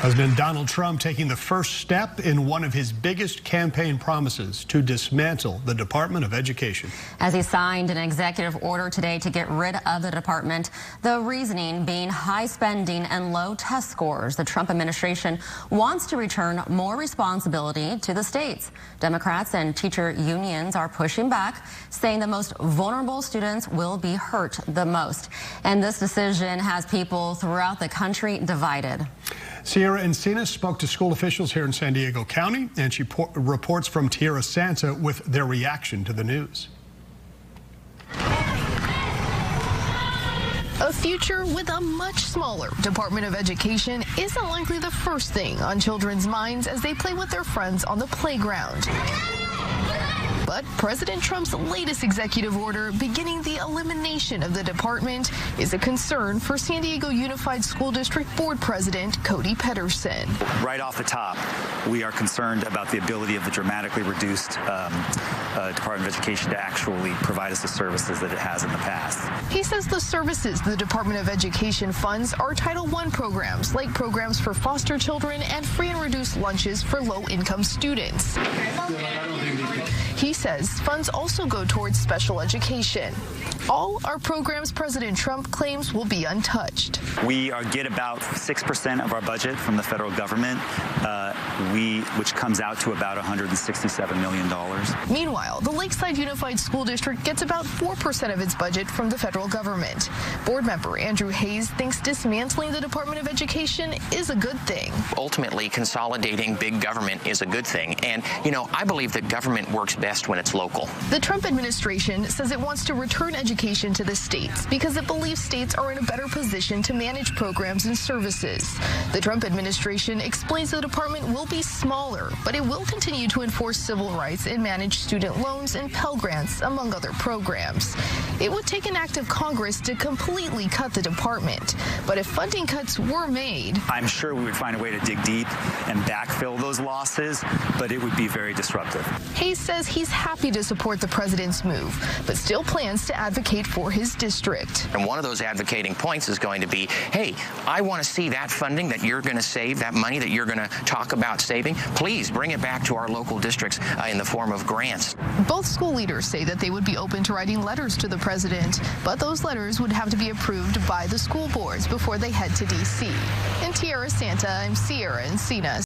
President Donald Trump taking the first step in one of his biggest campaign promises to dismantle the Department of Education. As he signed an executive order today to get rid of the department, the reasoning being high spending and low test scores. The Trump administration wants to return more responsibility to the states. Democrats and teacher unions are pushing back, saying the most vulnerable students will be hurt the most. And this decision has people throughout the country divided. Sierra Encinas spoke to school officials here in San Diego County, and she reports from Tierra Santa with their reaction to the news. A future with a much smaller Department of Education isn't likely the first thing on children's minds as they play with their friends on the playground. But President Trump's latest executive order beginning the elimination of the department is a concern for San Diego Unified School District Board President Cody Pedersen. Right off the top, we are concerned about the ability of the dramatically reduced Department of Education to actually provide us the services that it has in the past. He says the services the Department of Education funds are Title I programs, like programs for foster children and free and reduced lunches for low-income students. He says funds also go towards special education. All are programs President Trump claims will be untouched. We get about 6% of our budget from the federal government, which comes out to about $167 million. Meanwhile, the Lakeside Unified School District gets about 4% of its budget from the federal government. Board member Andrew Hayes thinks dismantling the Department of Education is a good thing. Ultimately, consolidating big government is a good thing. And, I believe that government works best when it's local. The Trump administration says it wants to return education to the states because it believes states are in a better position to manage programs and services. The Trump administration explains the department will be smaller, but it will continue to enforce civil rights and manage student loans and Pell Grants, among other programs. It would take an act of Congress to completely cut the department, but if funding cuts were made, I'm sure we would find a way to dig deep and backfill those losses, but it would be very disruptive. Hayes says he's happy to support the president's move, but still plans to advocate for his district. And one of those advocating points is going to be, hey, I want to see that funding that you're going to save, that money that you're going to talk about saving, please bring it back to our local districts in the form of grants. Both school leaders say that they would be open to writing letters to the president, but those letters would have to be approved by the school boards before they head to D.C. In Tierra Santa, I'm Sierra Encinas.